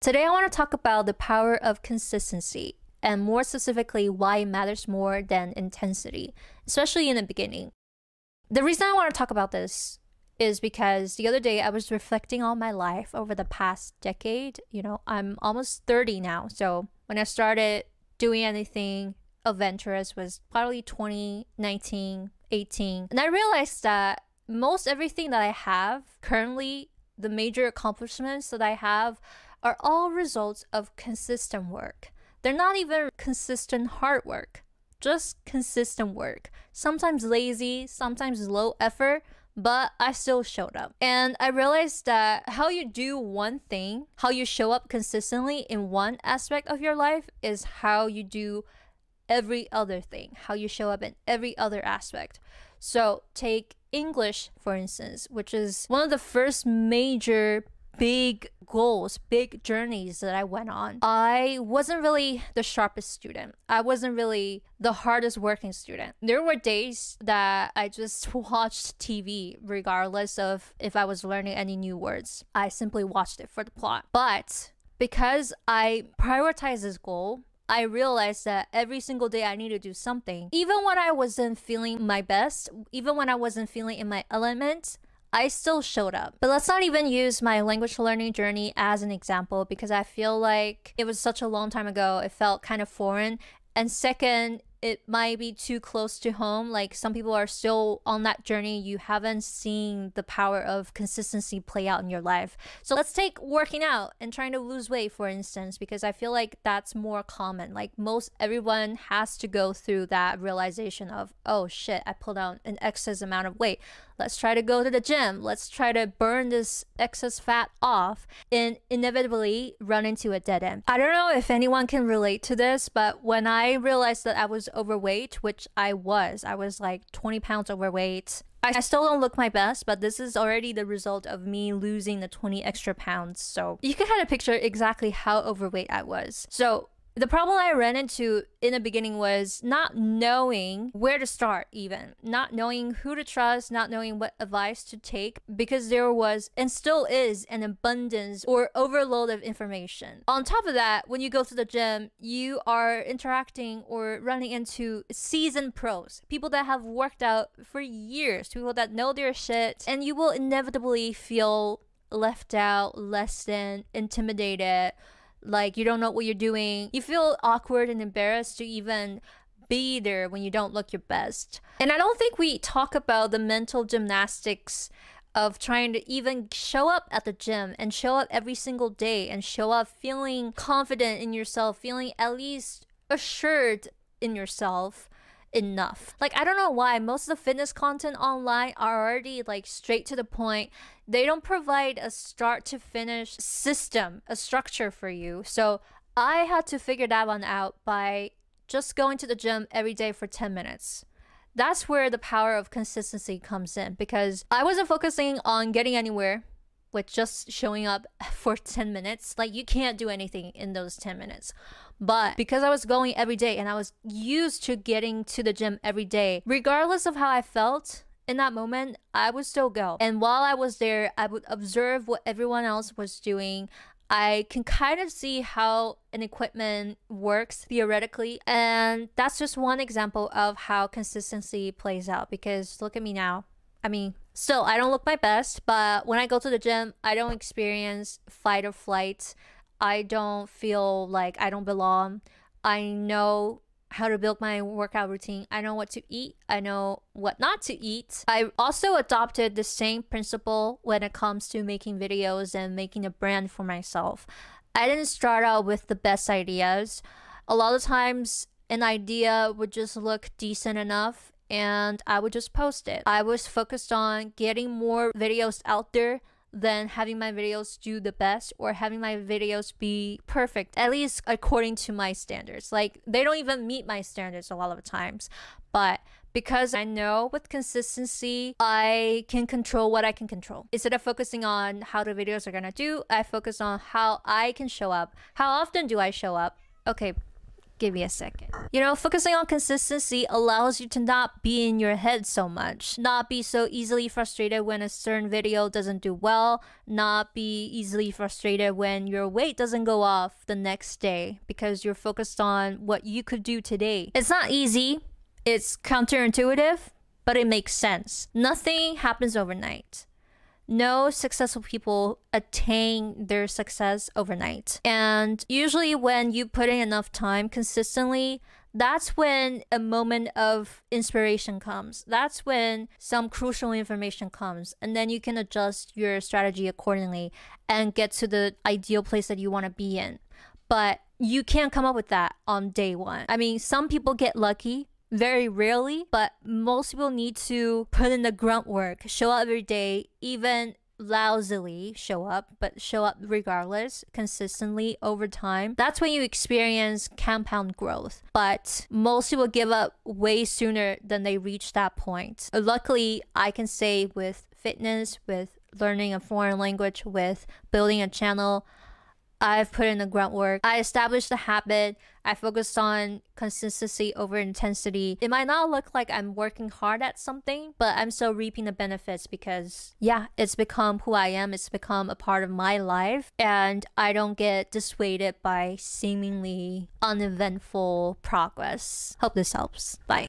Today I want to talk about the power of consistency, and more specifically why it matters more than intensity, especially in the beginning. The reason I want to talk about this is because the other day I was reflecting on my life over the past decade. I'm almost 30 now, so when I started doing anything adventurous was probably 2019, 18, and I realized that most everything that I have currently, the major accomplishments that I have, are all results of consistent work. They're not even consistent hard work, just consistent work. Sometimes lazy, sometimes low effort, but I still showed up. And I realized that how you do one thing, how you show up consistently in one aspect of your life is how you do every other thing, how you show up in every other aspect. So take English, for instance, which is one of the first major big goals, big journeys that I went on. I wasn't really the sharpest student. I wasn't really the hardest working student. There were days that I just watched TV regardless of if I was learning any new words. I simply watched it for the plot. But because I prioritized this goal, I realized that every single day I need to do something. Even when I wasn't feeling my best, even when I wasn't feeling in my element, I still showed up. But let's not even use my language learning journey as an example because I feel like it was such a long time ago. It felt kind of foreign. And second, it might be too close to home. Like some people are still on that journey. You haven't seen the power of consistency play out in your life. So let's take working out and trying to lose weight, for instance, because I feel like that's more common. Like everyone has to go through that realization of, oh shit, I pulled out an excess amount of weight. Let's try to go to the gym. Let's try to burn this excess fat off and inevitably run into a dead end. I don't know if anyone can relate to this, but when I realized that I was overweight, which I was like 20 pounds overweight. I still don't look my best, but this is already the result of me losing the 20 extra pounds. So you can kind of picture exactly how overweight I was. So the problem I ran into in the beginning was not knowing where to start, even not knowing who to trust, not knowing what advice to take, because there was and still is an abundance or overload of information. On top of that, when you go to the gym, you are interacting or running into seasoned pros, people that have worked out for years, people that know their shit, and you will inevitably feel left out, less than, intimidated, like you don't know what you're doing. You feel awkward and embarrassed to even be there when you don't look your best. And I don't think we talk about the mental gymnastics of trying to even show up at the gym and show up every single day and show up feeling confident in yourself, feeling at least assured in yourself enough. Like, I don't know why most of the fitness content online are already like straight to the point. They don't provide a start to finish system, a structure for you. So I had to figure that one out by just going to the gym every day for 10 minutes. That's where the power of consistency comes in, because I wasn't focusing on getting anywhere with just showing up for 10 minutes. Like, you can't do anything in those 10 minutes. But because I was going every day and I was used to getting to the gym every day, regardless of how I felt in that moment, I would still go. And while I was there, I would observe what everyone else was doing. I can kind of see how an equipment works theoretically. And that's just one example of how consistency plays out, because look at me now. I mean, still, I don't look my best, but when I go to the gym, I don't experience fight or flight. I don't feel like I don't belong. I know how to build my workout routine. I know what to eat. I know what not to eat. I also adopted the same principle when it comes to making videos and making a brand for myself. I didn't start out with the best ideas. A lot of times an idea would just look decent enough and I would just post it. I was focused on getting more videos out there than having my videos do the best or having my videos be perfect, at least according to my standards. Like, they don't even meet my standards a lot of times. But because I know with consistency, I can control what I can control. Instead of focusing on how the videos are gonna do, I focus on how I can show up. How often do I show up? Okay, Give me a second. Focusing on consistency allows you to not be in your head so much, not be so easily frustrated when a certain video doesn't do well, not be easily frustrated when your weight doesn't go off the next day because you're focused on what you could do today. It's not easy. It's counterintuitive, but it makes sense. Nothing happens overnight. No successful people attain their success overnight. And usually when you put in enough time consistently, that's when a moment of inspiration comes. That's when some crucial information comes. And then you can adjust your strategy accordingly and get to the ideal place that you want to be in. But you can't come up with that on day one. I mean, some people get lucky. Very rarely, but most people need to put in the grunt work, show up every day, even lousily show up, but show up regardless, consistently over time. That's when you experience compound growth. But most people give up way sooner than they reach that point. Luckily, I can say with fitness, with learning a foreign language, with building a channel, I've put in the grunt work. I established the habit. I focused on consistency over intensity. It might not look like I'm working hard at something, but I'm still reaping the benefits because, it's become who I am. It's become a part of my life. And I don't get dissuaded by seemingly uneventful progress. Hope this helps. Bye.